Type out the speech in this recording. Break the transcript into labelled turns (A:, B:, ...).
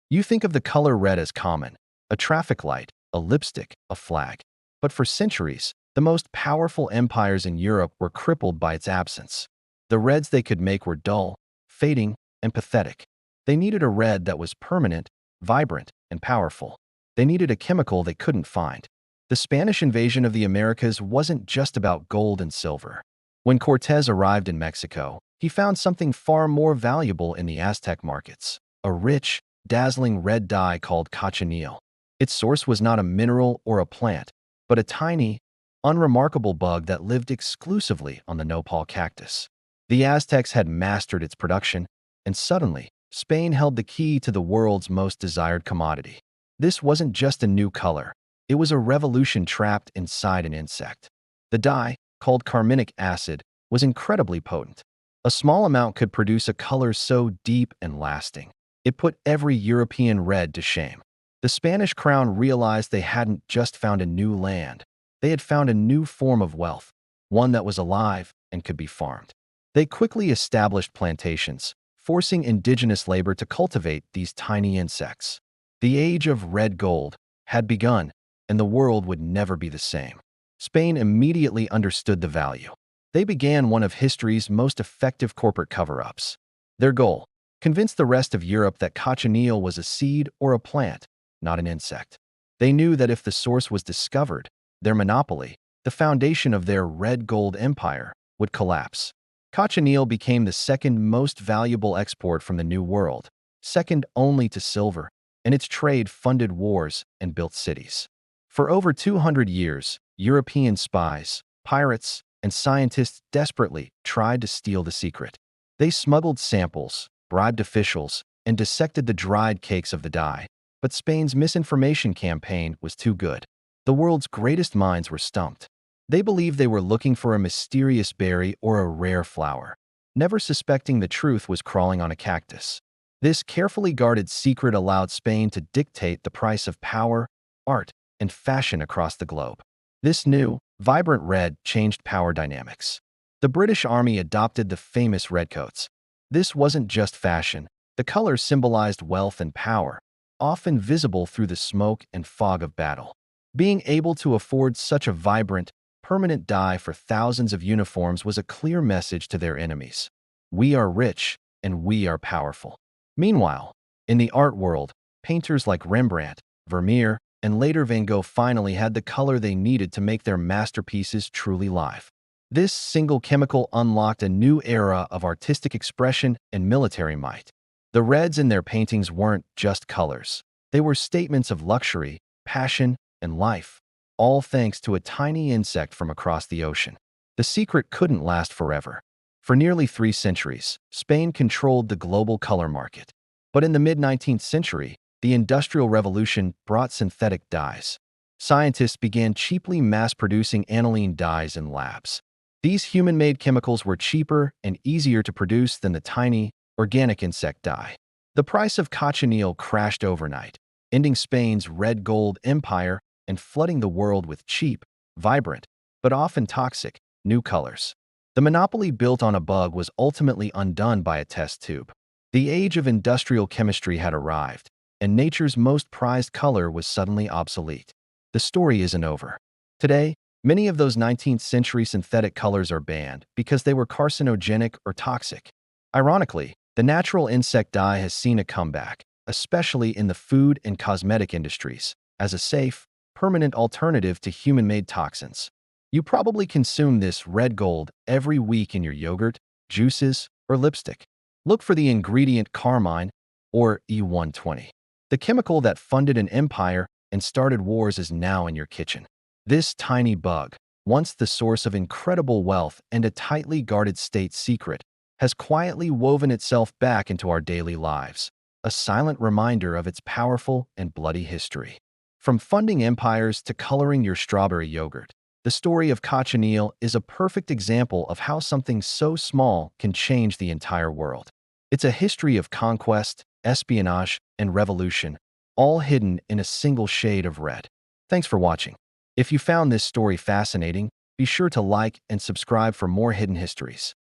A: You think of the color red as common, a traffic light, a lipstick, a flag. But for centuries, the most powerful empires in Europe were crippled by its absence. The reds they could make were dull, fading, and pathetic. They needed a red that was permanent, vibrant, and powerful. They needed a chemical they couldn't find. The Spanish invasion of the Americas wasn't just about gold and silver. When Cortés arrived in Mexico, he found something far more valuable in the Aztec markets: a rich, dazzling red dye called cochineal. Its source was not a mineral or a plant, but a tiny, unremarkable bug that lived exclusively on the nopal cactus. The Aztecs had mastered its production, and suddenly, Spain held the key to the world's most desired commodity. This wasn't just a new color. It was a revolution trapped inside an insect. The dye, called carminic acid, was incredibly potent. A small amount could produce a color so deep and lasting. It put every European red to shame. The Spanish crown realized they hadn't just found a new land. They had found a new form of wealth, one that was alive and could be farmed. They quickly established plantations, forcing indigenous labor to cultivate these tiny insects. The age of red gold had begun, and the world would never be the same. Spain immediately understood the value. They began one of history's most effective corporate cover-ups. Their goal: convince the rest of Europe that cochineal was a seed or a plant, not an insect. They knew that if the source was discovered, their monopoly, the foundation of their red gold empire, would collapse. Cochineal became the second most valuable export from the New World, second only to silver, and its trade funded wars and built cities. For over 200 years, European spies, pirates, and scientists desperately tried to steal the secret. They smuggled samples, bribed officials, and dissected the dried cakes of the dye. But Spain's misinformation campaign was too good. The world's greatest minds were stumped. They believed they were looking for a mysterious berry or a rare flower, never suspecting the truth was crawling on a cactus. This carefully guarded secret allowed Spain to dictate the price of power, art, and fashion across the globe. This new, vibrant red changed power dynamics. The British Army adopted the famous redcoats. This wasn't just fashion. The color symbolized wealth and power, often visible through the smoke and fog of battle. Being able to afford such a vibrant, permanent dye for thousands of uniforms was a clear message to their enemies. We are rich, and we are powerful. Meanwhile, in the art world, painters like Rembrandt, Vermeer, and later Van Gogh finally had the color they needed to make their masterpieces truly live. This single chemical unlocked a new era of artistic expression and military might. The reds in their paintings weren't just colors. They were statements of luxury, passion, and life, all thanks to a tiny insect from across the ocean. The secret couldn't last forever. For nearly 3 centuries, Spain controlled the global color market. But in the mid-19th century, the Industrial Revolution brought synthetic dyes. Scientists began cheaply mass-producing aniline dyes in labs. These human-made chemicals were cheaper and easier to produce than the tiny, organic insect dye. The price of cochineal crashed overnight, ending Spain's red gold empire and flooding the world with cheap, vibrant, but often toxic, new colors. The monopoly built on a bug was ultimately undone by a test tube. The age of industrial chemistry had arrived, and nature's most prized color was suddenly obsolete. The story isn't over. Today, many of those 19th century synthetic colors are banned because they were carcinogenic or toxic. Ironically, the natural insect dye has seen a comeback, especially in the food and cosmetic industries, as a safe, permanent alternative to human-made toxins. You probably consume this red gold every week in your yogurt, juices, or lipstick. Look for the ingredient carmine, or E120. The chemical that funded an empire and started wars is now in your kitchen. This tiny bug, once the source of incredible wealth and a tightly guarded state secret, has quietly woven itself back into our daily lives, a silent reminder of its powerful and bloody history. From funding empires to coloring your strawberry yogurt, the story of cochineal is a perfect example of how something so small can change the entire world. It's a history of conquest, espionage, and revolution, all hidden in a single shade of red. Thanks for watching. If you found this story fascinating, be sure to like and subscribe for more hidden histories.